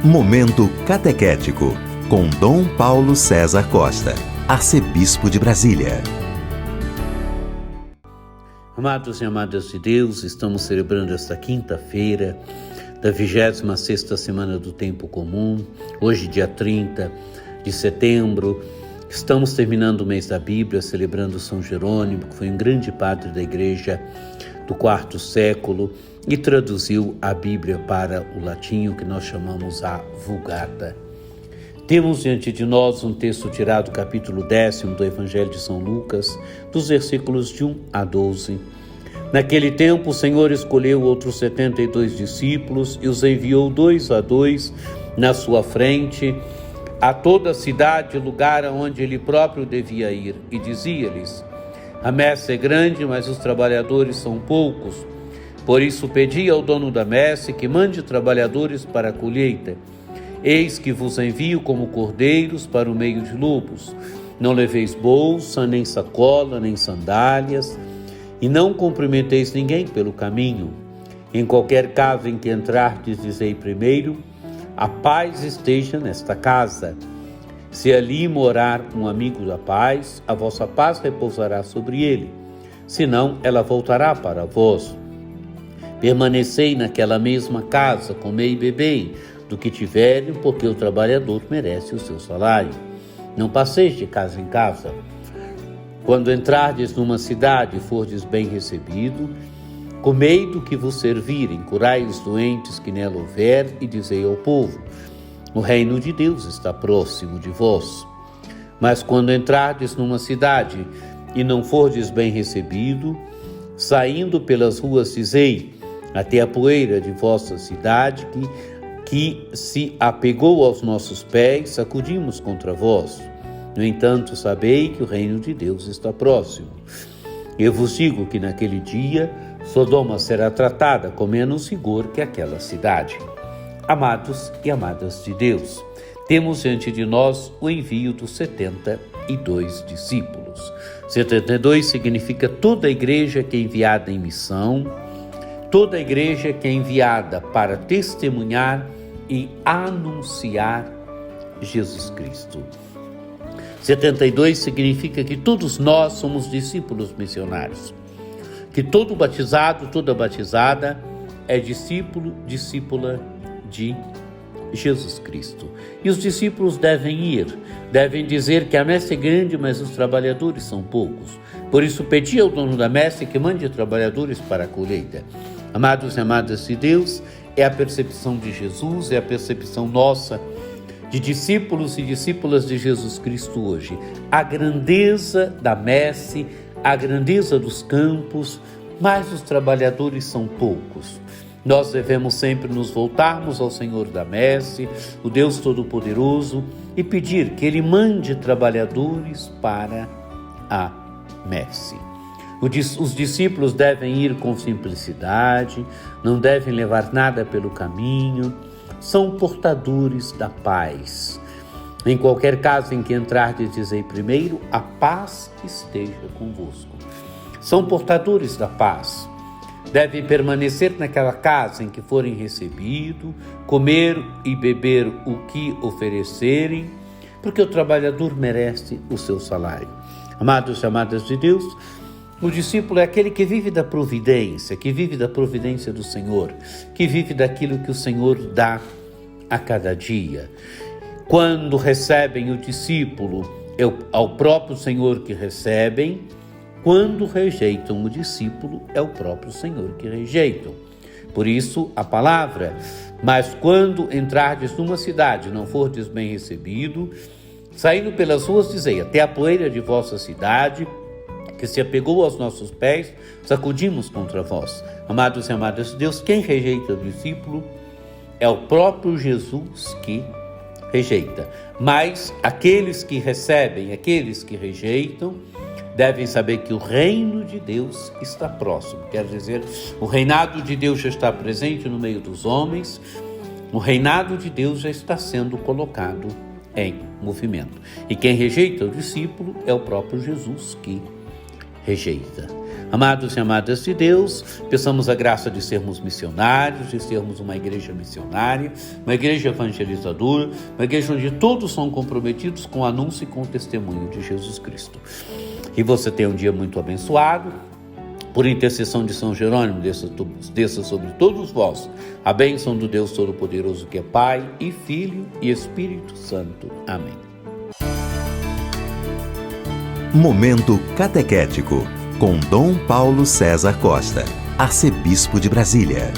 Momento Catequético, com Dom Paulo César Costa, arcebispo de Brasília. Amados e amadas de Deus, estamos celebrando esta quinta-feira da 26ª semana do Tempo Comum, hoje dia 30 de setembro. Estamos terminando o mês da Bíblia, celebrando São Jerônimo, que foi um grande padre da Igreja do quarto século e traduziu a Bíblia para o latim, que nós chamamos a Vulgata. Temos diante de nós um texto tirado do capítulo 10 do Evangelho de São Lucas, dos versículos de 1 a 12. Naquele tempo, o Senhor escolheu outros 72 discípulos e os enviou 2 a 2 na sua frente a toda a cidade, lugar aonde ele próprio devia ir, e dizia-lhes: a messe é grande, mas os trabalhadores são poucos. Por isso pedi ao dono da messe que mande trabalhadores para a colheita. Eis que vos envio como cordeiros para o meio de lobos. Não leveis bolsa, nem sacola, nem sandálias, e não cumprimenteis ninguém pelo caminho. Em qualquer casa em que entrardes, dizei primeiro: a paz esteja nesta casa. Se ali morar um amigo da paz, a vossa paz repousará sobre ele. Senão, ela voltará para vós. Permanecei naquela mesma casa, comei e bebei do que tiverem, porque o trabalhador merece o seu salário. Não passeis de casa em casa. Quando entrardes numa cidade e fordes bem recebido, comei do que vos servirem, curai os doentes que nela houver, e dizei ao povo: o reino de Deus está próximo de vós. Mas quando entrardes numa cidade e não fordes bem recebido, saindo pelas ruas dizei: até a poeira de vossa cidade que se apegou aos nossos pés, sacudimos contra vós. No entanto, sabei que o reino de Deus está próximo. Eu vos digo que naquele dia Sodoma será tratada com menos rigor que aquela cidade. Amados e amadas de Deus, temos diante de nós o envio dos 72 discípulos. 72 significa toda a igreja que é enviada em missão, toda a igreja que é enviada para testemunhar e anunciar Jesus Cristo. 72 significa que todos nós somos discípulos missionários, que todo batizado, toda batizada é discípulo, discípula de Jesus Cristo. E os discípulos devem dizer que a messe é grande, mas os trabalhadores são poucos. Por isso pedi ao dono da messe que mande trabalhadores para a colheita. Amados e amadas de Deus, é a percepção de Jesus, é a percepção nossa de discípulos e discípulas de Jesus Cristo hoje. A grandeza da messe, a grandeza dos campos, mas os trabalhadores são poucos. Nós devemos sempre nos voltarmos ao Senhor da messe, o Deus Todo-Poderoso, e pedir que Ele mande trabalhadores para a messe. Os discípulos devem ir com simplicidade, não devem levar nada pelo caminho, são portadores da paz. Em qualquer casa em que entrardes, dizei primeiro: a paz esteja convosco. São portadores da paz. Devem permanecer naquela casa em que forem recebidos, comer e beber o que oferecerem, porque o trabalhador merece o seu salário. Amados e amadas de Deus, o discípulo é aquele que vive da providência do Senhor, que vive daquilo que o Senhor dá a cada dia. Quando recebem o discípulo, é ao próprio Senhor que recebem. Quando rejeitam o discípulo, é o próprio Senhor que rejeitam. Por isso, a palavra: mas quando entrardes numa cidade e não fordes bem recebido, saindo pelas ruas, dizei: até a poeira de vossa cidade, que se apegou aos nossos pés, sacudimos contra vós. Amados e amadas de Deus, quem rejeita o discípulo é o próprio Jesus que rejeita. Mas aqueles que recebem, aqueles que rejeitam, devem saber que o reino de Deus está próximo. Quer dizer, o reinado de Deus já está presente no meio dos homens, o reinado de Deus já está sendo colocado em movimento. E quem rejeita o discípulo é o próprio Jesus que rejeita. Amados e amadas de Deus, peçamos a graça de sermos missionários, de sermos uma igreja missionária, uma igreja evangelizadora, uma igreja onde todos são comprometidos com o anúncio e com o testemunho de Jesus Cristo. E você tenha um dia muito abençoado. Por intercessão de São Jerônimo, desça sobre todos vós a bênção do Deus Todo-Poderoso, que é Pai e Filho e Espírito Santo. Amém. Momento Catequético, com Dom Paulo César Costa, arcebispo de Brasília.